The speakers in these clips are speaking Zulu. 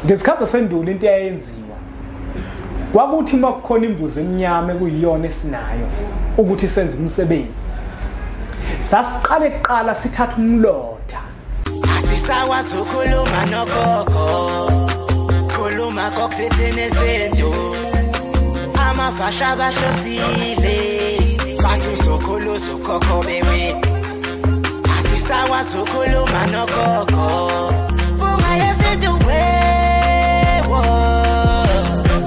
Ngesikhathi sendulo into eyayenziwa kwakuthi makukhona imbuzi emnyama ekuyiyona esinayo ukuthi senze umsebenzi. Sasiqale kuqala sithatha umlotha. Asisakwazi ukukhuluma nogogo. Khuluma kokuthethe nezinto. Amavasha basosile. Bathi uzokhuluza ukhokho bewe. Asisakwazi ukukhuluma nogogo.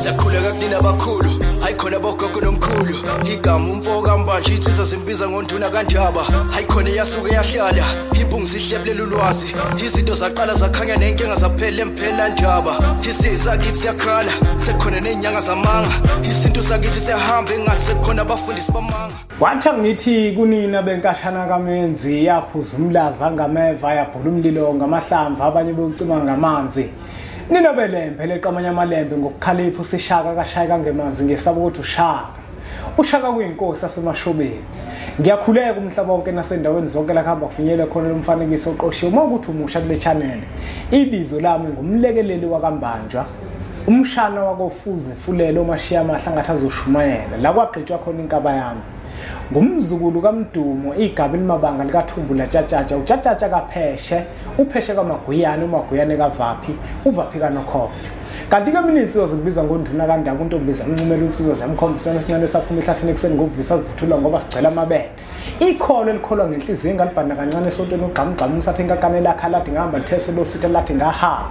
Sakhuleka kunina abakhulu hayikhona bogogo nomkhulu igama umfoka mbanje ithi sasimbiza ngonduna kanjaba hayikhona yasuke yahlala impungu sihlephlela ulwazi izinto zaqala zakhanya nenkinga zaphela emphela njaba isizwe kithi siyakhala sekukhona nenyanga zamanga izinto sakithi siyahamba engathi sekukhona abafundisi bamanga. Wathi ngithi kunina benkashana kaMenzi yaphuza umlaza ngameva yabhula umlilo ngamahlamvu abanye beucima ngamanzi. Nina belembe leqamanya amalembe ngokukhalipha usishaka kashayika ngemanzi ngesaba ukuthi ushaka kuyinkosi yasemashobeni. Ngiyakhuleka umhlaba wonke nasendaweni zonke la kuhamba kufinyele khona lo mfanekiso oqoshiwe uma ukuthi umusha kule channel. Ibizo lami ngumlekeleli wakambanjwa. Umshana wakofuze fulelo mashiya amahla ngathi azoshumayela la kwagqitshwa khona inkaba yami. Ngumzukulu kaMdumo igaba elimabanga likaThumbula Tjatshatsha uTjatshatsha kaPheshe uPheshe kaMaguyane uMaguyane kaVaphi uVaphi kaNokhokho. Kanti ke mina insizwa zikubiza ngonduna kaNdaba untombiza uncumela insizwa zamkhombisana esincane saphuma ehlathini ekseni ngokuvisa sivuthula ngoba sigcela amabele. Ikholo elikholwa ngenhliziyo engalibhana kancane esontweni ugqamgqama umsathe enkakane lakhe lathi ngihamba lithese lo sithe lathi ngaha.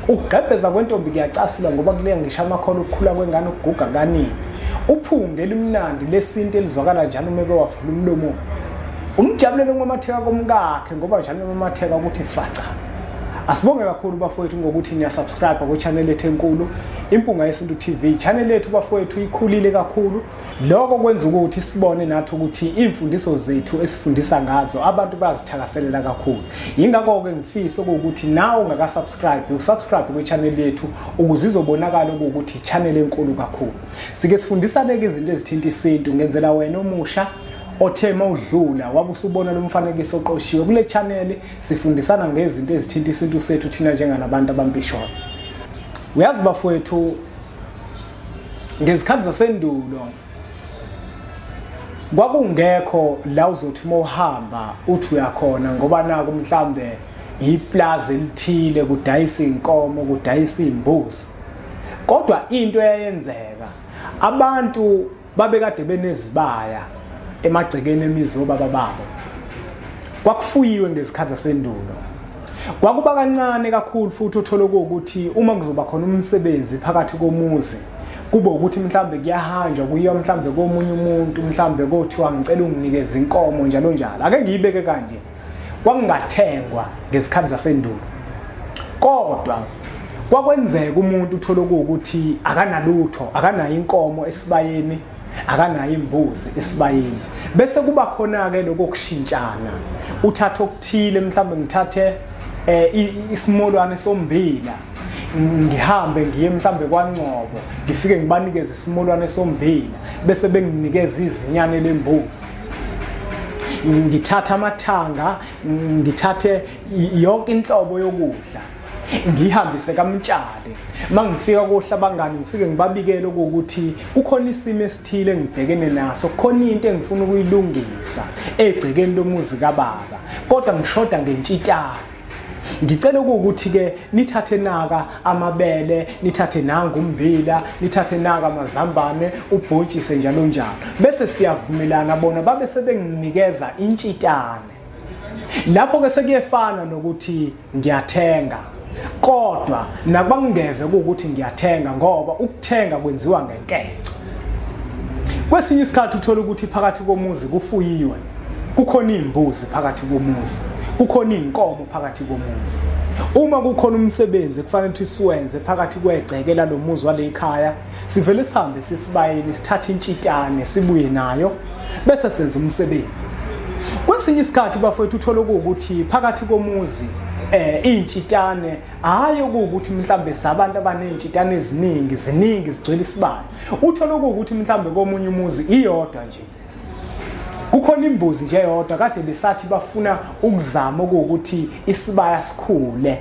Ukugqebheza kwentombi kuyacasula ngoba kuleya ngisho amakhono ukukhula kwengane ukuguga kaningi. Uphunge elimnandi lesinto elizwakala njalo umeke wavula umlomo. Umjabulelo ngomatheka komkakhe ngoba njalo ngomatheka ukuthi faca. Asibonge kakhulu bafowethu ngokuthi niya subscribe ku channel yethu enkulu Impunga Yesintu TV. Channel yethu bafowethu ikhulile kakhulu. Lokho kwenza ukuthi sibone nathi ukuthi imfundiso zethu esifundisa ngazo abantu bazithakaselela kakhulu. Yingakho ke ngifisa ukuthi nawe ungaka subscribe usubscribe ku channel yethu ukuze izobonakala ukuthi channel enkulu kakhulu. Sike sifundisane ke izinto ezithinta isintu ngenzela wena omusha othema udlula wabusubona lo mfanekiso oqoshiwe kule channel sifundisana ngezinto ezithinta isintu sethu thina njenganabantu abampishona. Uyazi bafowethu ngezikhathi zasendulo kwakungekho la uzothi mohamba uthi uyakhona ngoba naku mhlambe iplaza elithile kudayisa inkomo kudayisa imbuzi. Kodwa into eyayenzeka abantu babekade benezibaya emagcekeni emizoba bababo. Kwakufuyiwe ngezikhathi zasendulo. Kwakuba kancane kakhulu futhi uthola ukuthi uma kuzoba khona umsebenzi phakathi komuzi kube ukuthi mhlambe kuyahanjwa kuyiwa mhlambe komunye umuntu mhlambe kothiwa ngicela unginikeze inkomo njalo njalo. Ake ngiyibeke kanje. Kwakungathengwa ngezikhathi zasendulo. Kodwa kwakwenzeka umuntu uthola ukuthi akanalutho akanayo inkomo esibayeni akanayo imbuzi esibayeni bese kuba khona ke lokushintshana uthatha okuthile mhlambe ngithathe isimolwane sombila ngihambe ngiye mhlambe kwaNgcobo ngifike ngibanikeze isimolwane sombila bese benginikeza izinyane lembuzi ngithatha amathanga ngithathe yonke inhlobo yokudla ngihambise kaMtshali mangifika kohlabangani ngifike ngibabikele ukuthi kukhona isimo esithile ngibhekene naso khona into engifuna ukuyilungisa egcekeni lomuzi kaBaba kodwa ngishoda ngentshitana. Ngicela ukuthi ke nithathe naka amabele nithathe nanga umbila nithathe naka amazambane ubhontshise njalo njalo bese siyavumelana bona babe sebenginikeza intshitane. Lapho ke sekuyefana nokuthi ngiyathenga kodwa nakubangeve ukuthi ngiyathenga ngoba ukuthenga kwenziwa ngenkece. Kwesinye isikhathi uthola ukuthi phakathi komuzi kufuyiwe kukhona imbuzi phakathi komuzi kukhona inkomo phakathi komuzi. Uma kukhona umsebenzi kufanele ukuthi siwenze phakathi kwegcekela lomuzi wale ekhaya sivele sihambe sisibayeni sithathe intshitane sibuye nayo bese senza umsebenzi. Kwesinye isikhathi bafowethu uthola ukuthi phakathi komuzi intshitane hayi ukuthi mhlambe sabantu abanentshitane eziningi zigcwele isibaya. Uthola ukuthi mhlambe komunye umuzi iyodwa nje kukhona imbuzi nje yodwa kade besathi bafuna ukuzama ukuthi isibaya sikhule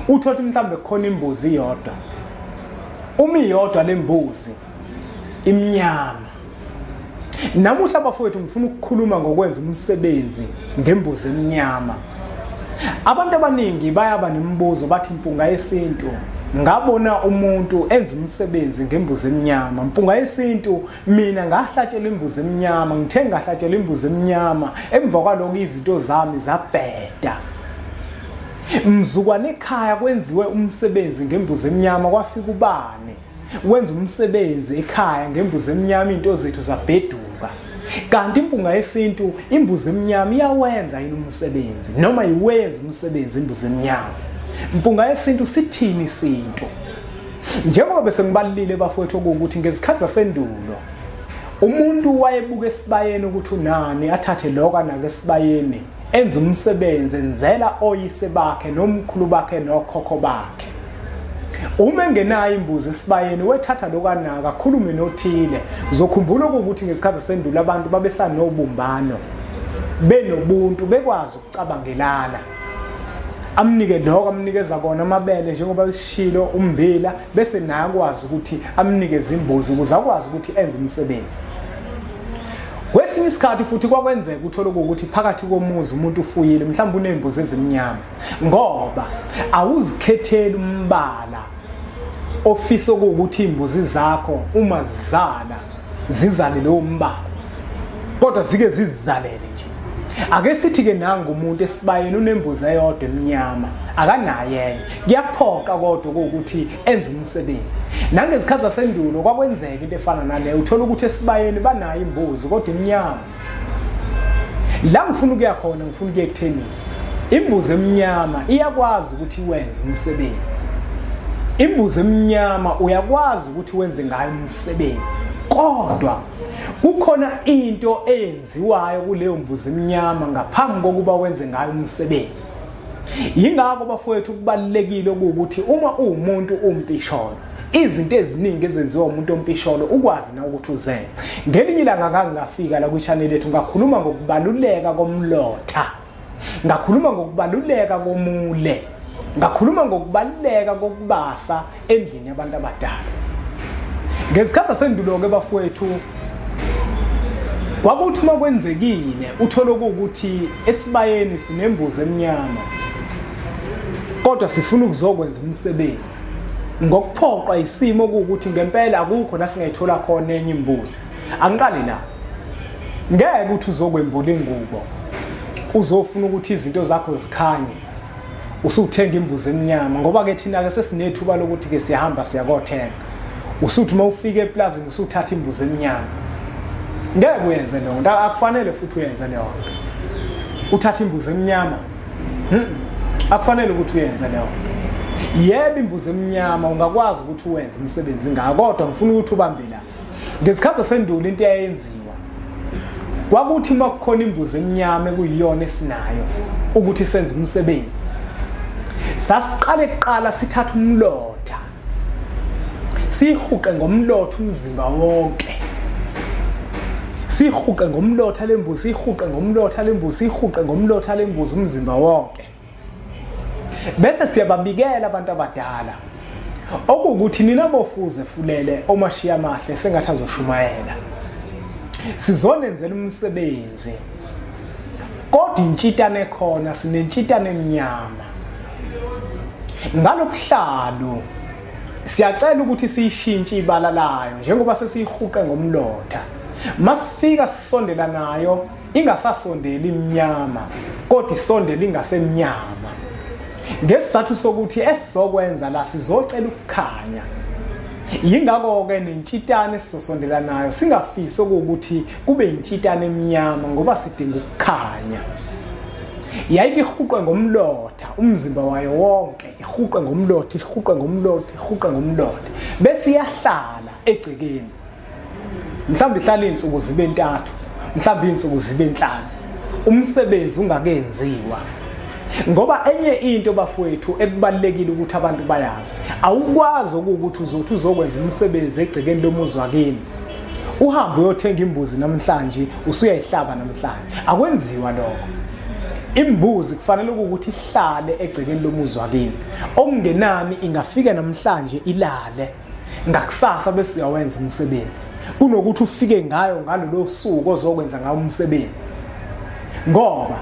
uthothi mhlambe khona imbuzi iyodwa uma iyodwa lembuzi imnyama namuhla bafowethu ngifuna ukukhuluma ngokwenza umsebenzi ngembuzi emnyama abantu abaningi bayaba nemibuzo bathi impunga yesintu ngabona umuntu enza umsebenzi ngembuzi emnyama impunga yesintu mina ngahlatshela imbuzi emnyama ngithe ngahlatshela imbuzi emnyama emva kwaloko izinto zami zabheda mzukwane ekhaya kwenziwe umsebenzi ngembuzi emnyama kwafika ubani wenza umsebenzi ekhaya ngembuzi emnyama into zethu zabheduka kanti impunga yesintu imbuzi emnyama iyawenza yini umsebenzi noma iwenza umsebenzi imbuzi emnyama impunga yesintu sithini isintu njengoba bese ngibalile bafowethu ukuthi ngezikhathi zasendulo umuntu wayebuka esibayeni ukuthi unani athathe lokho anake esibayeni enza umsebenzi enzela oyise bakhe nomkhulu bakhe nokhokho bakhe uma engenayo imbuzi esibayeni wethatha lokwanaka khulume nothile uzokhumbula ukuthi ngesikhathi sendulo abantu babesanobumbano benobuntu bekwazi ukucabangelana amnike lokho amnikeza kona amabele njengoba sishilo umbila bese naye akwazi ukuthi amnikeze imbuzi ukuze akwazi ukuthi enze umsebenzi kwesinye isikhathi futhi kwakwenzeka uthola ukuthi phakathi komuzi umuntu ufuyile mhlawumbe unembuzi ezimnyama ngoba awuzikhetheli umbala ofisa ukuthi imbuzi zakho uma zizala zizale lo mbala kodwa zike zizalele nje ake sithi ke nanga umuntu esibayeni unembuzi eyodwa emnyama akanaye kuyaphoqa kodwa ukuthi enze umsebenzi nangezikhathi zasendulo kwakwenzeka into efana naleyo uthola ukuthi esibayeni banayo imbuzi kodwa emnyama la ngifuna ukuya khona ngifuna ukuye ekutheni imbuzi emnyama iyakwazi ukuthi iwenze umsebenzi imbuzi emnyama uyakwazi ukuthi wenze ngayo umsebenzi kodwa kukhona into eyenziwayo kuleyo mbuzi emnyama ngaphambi kokuba wenze ngayo umsebenzi yingakho bafowethu kubalekile ukuthi uma umuntu umpisholo izinto eziningi ezenziwa umuntu ompisholo ukwazi na ukuthi uzenze ngelinye ilanga ngafika la ku channel yethu ngakhuluma ngokubaluleka komlotha ngakhuluma ngokubaluleka komule ngakhuluma ngokubaluleka kokubasa endlini yabantu abadala ngezikhathi sendulo ke bafowethu kwakuthi uma kwenzekile uthola ukuthi esibayeni sinembuzi emnyama kodwa sifuna ukuzokwenza umsebenzi ngokuphoqa isimo ukuthi ngempela akukho la singayithola khona enye imbuzi angiqale la ngeke ukuthi uzokwembula ingubo uzofuna ukuthi izinto zakho zikhanye usuthenga imbuzi emnyama ngoba ke thina ke sesinethuba lokuthi ke siyahamba siyakothenga usuthi uma ufika eplazini usuthatha imbuzi emnyama ngeke uyenze lo nto akufanele futhi uyenze leyo uthatha imbuzi emnyama akufanele ukuthi uyenze leyo yebo imbuzi emnyama ungakwazi ukuthi uwenze umsebenzi ngako kodwa ngifuna ukuthi ubambe la ngesikhathi sendulo into eyenziwa kwakuthi makukhona imbuzi emnyama ekuyiyona esinayo ukuthi senze umsebenzi sasiqale eqala sithatha umlotha sihuqe ngomlotha umzimba wonke sihuqe ngomlotha lembuzi sihuqe ngomlotha lembuzi sihuqe ngomlotha lembuzi umzimba wonke bese siyababikela abantu abadala okuthi nina bofuze fulele omashiya amahle sengathi azoshumayela sizonenzela umsebenzi kodwa intshitane khona sinentshitane emnyama ngalobuhlalo siyacela ukuthi siyishintshe ibala layo njengoba sesiyihuqe ngomlotha masifika sisondela nayo ingasasondeli imnyama kodwa isondela ingasemnyama ngesizathu sokuthi esizokwenza la sizocela ukukhanya yingakho ke nentshitane sizosondela nayo singafisi ukuthi kube intshitane emnyama ngoba sidinga ukukhanya yayike ihuqwe ngomlotha umzimba wayo wonke ihuqwe ngomlotha ihuqwe ngomlotha ihuqwe ngomlotha bese iyahlala egcekeni mhlawumbe ihlala izinsuku zibe 3 mhlawumbe izinsuku zibe 5 umsebenzi ungakenziwa ngoba enye into bafowethu ekubalekile ukuthi abantu bayazi awukwazi ukuthi uzothi uzokwenza umsebenzi egcekeni lomuzi wakini uhambe uyothenga imbuzi namhlanje usuyayihlaba namhlanje akwenziwa lokho imbuzi kufanele ukuthi ihlale egcekeni lomuzi wakini okungenani ingafika namhlanje ilale ngakusasa bese uyawenza umsebenzi kunokuthi ufike ngayo ngalolo suku ozokwenza ngawo umsebenzi ngoba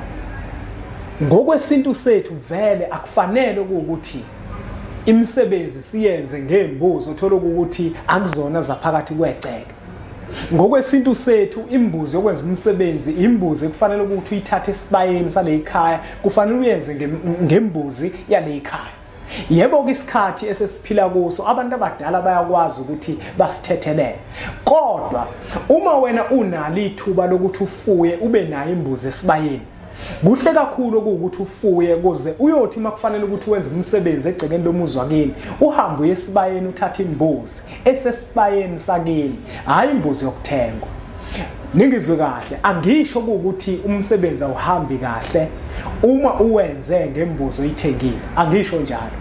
ngokwesintu sethu vele akufanele ukuthi imisebenzi siyenze ngembuzi uthola ukuthi akuzona zaphakathi kwegceke ngokwesintu sethu imbuzi yokwenza umsebenzi imbuzi kufanele ukuthi uyithathe esibayeni sale ekhaya kufanele uyenze ngembuzi yale ekhaya yebo isikhathi esesiphila kuso abantu abadala bayakwazi ukuthi basithethelele kodwa uma wena unalo ithuba lokuthi ufuye ube nayo imbuzi esibayeni kuhle kakhulu ukuthi ufuye ukuze uyothi makufanele ukuthi wenze umsebenzi egcekeni lomuzi wakini uhambe uye esibayeni uthathe imbuzi esesibayeni sakini hayi imbuzi yokuthengwa ningizwe kahle angisho ukuthi umsebenzi awuhambi kahle uma uwenze ngembuzi oyithengile angisho njalo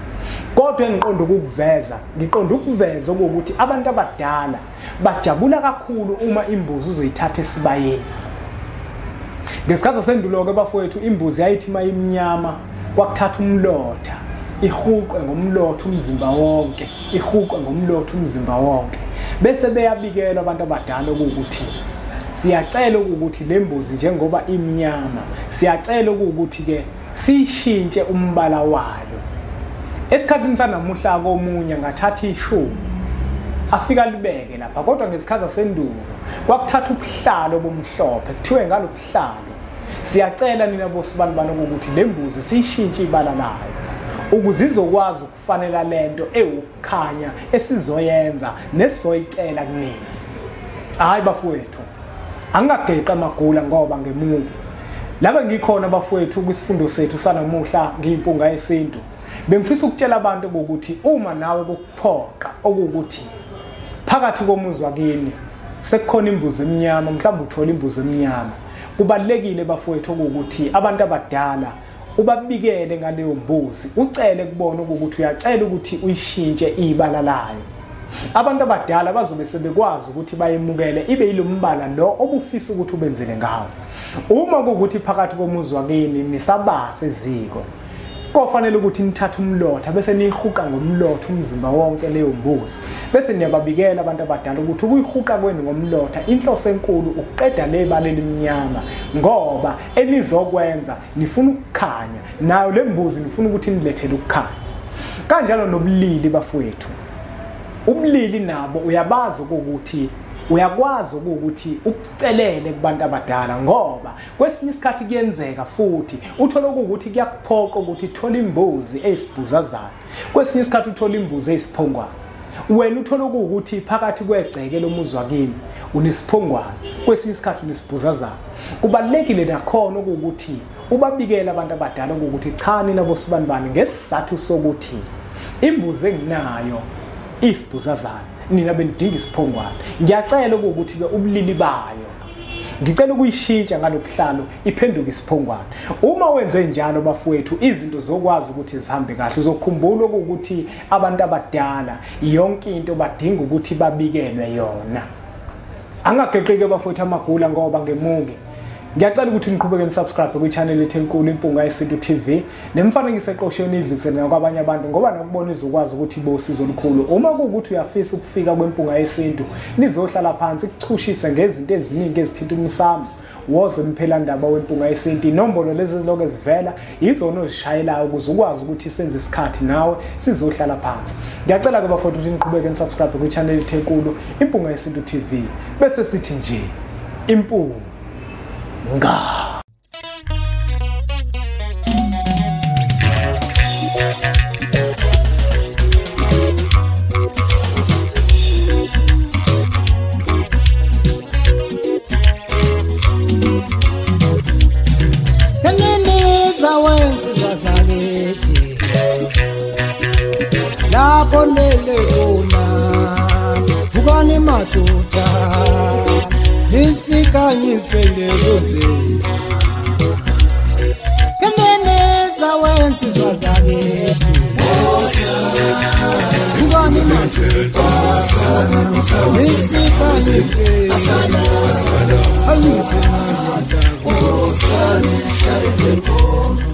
kodwa ngiqonda ukuveza ukuthi abantu abadala bajabula kakhulu uma imbuzi uzoyithatha esibayeni ngesikhathi sendulo ke bafowethu imbuzi yayithi mayimnyama kwakuthatha umlotha ihuqwe ngomlotha umzimba wonke bese beyabikela abantu abadala ukuthi siyacela ukuthi lembuzi njengoba imnyama siyacela ukuthi ke sishintshe umbala wayo esikhathini sanamuhla komunye ngathatha ishumi afika libeke lapha kodwa ngesikhathi sendulo kwakuthatha ubuhlalo bomhlophe kuthiwe ngalobuhlalo siyacela nina bosibanibani ukuthi lembuzi siyishintshe ibala layo ukuze izokwazi ukufanela lento ewukukhanya esizoyenza nesizoyicela kunini hayi bafowethu angageqa amagula ngoba ngemuki laba ngikhona bafowethu kwisifundo sethu sanamuhla ngiyimpunga yesintu bengifisa ukutshela abantu ukuthi uma nawe kokuphoqa ukuthi phakathi komuzi wakini sekukhona imbuzi emnyama mhlawumbe uthola imbuzi emnyama kubalekile bafowethu ukuthi abantu abadala ubabikele ngaleyo mbuzi ucele kubona ukuthi uyacela ukuthi uyishintshe ibala layo abantu abadala bazobe sebekwazi ukuthi bayemukele ibe yilombala lo obufisa ukuthi ubenzele ngawo uma ukuthi phakathi komuzi wakini nisabase eziko kofanele ukuthi nithathe umlotha bese niyihuqa ngomlotha umzimba wonke leyo mbuzi bese niyababikela abantu abadala ukuthi ukuyihuqa kwenu ngomlotha inhloso enkulu ukuqeda lebala elimnyama ngoba enizokwenza nifuna ukukhanya nayo lembuzi nifuna ukuthi nilethele ukukhanya kanjalo nobulili bafowethu ubulili nabo uyakwazi ukuthi ucelele kubantu abadala ngoba kwesinye isikhathi kuyenzeka futhi uthola ukuthi kuyakuphoqa ukuthi uthola imbuzi ezibhuzazana kwesinye isikhathi uthola imbuzi ezisiphongwana wena uthola ukuthi phakathi kwegceke lomuzi wakini unesiphongwana kwesinye isikhathi unesibhuzazana kubalekile nakhona ukuthi ubabikele abantu abadala ukuthi cha nina bosibanibani ngesizathu sokuthi imbuzi enginayo isibhuzazana nina benidinga isiphongwana ngiyacela ukuthi ke ubulili bayo ngicela ukuyishintsha ngalokuhlalo iphenduke isiphongwana uma wenze njalo bafowethu izinto zokwazi ukuthi zihambe kahle uzokhumbula ukuthi abantu abadala yonke into badinga ukuthi babikelwe yona angageqike bafowethu amagula ngoba ngemuke ngiyacela ukuthi niqhubeke nisubscribe kwi-channel yethu enkulu Impunga Yesintu TV nemfanekiso eqoshweni idlulisele kwabanye abantu ngoba nakubona izokwazi ukuthi ibosizo olukhulu uma ukuthi uyafisa ukufika kwempunga yesintu nizohlala phansi kuchushise ngezinto eziningi ezithinta umsamo woze umphelandaba wempunga yesintu inombolo lezi ziloke zivela izona ozishayelayo ukuze ukwazi ukuthi senze isikhathi nawe sizohlala phansi ngiyacela ke bafowethu ukuthi niqhubeke nisubscribe kwi-channel yethu enkulu Impunga Yesintu TV bese sithi nje impunga nga Ngeneza wenza zakithi lapho lele kona vukani madoda isikanyisele lonzima Ngeneza wenza zakithi vukani madoda isikanyisele Sani shayele ngoma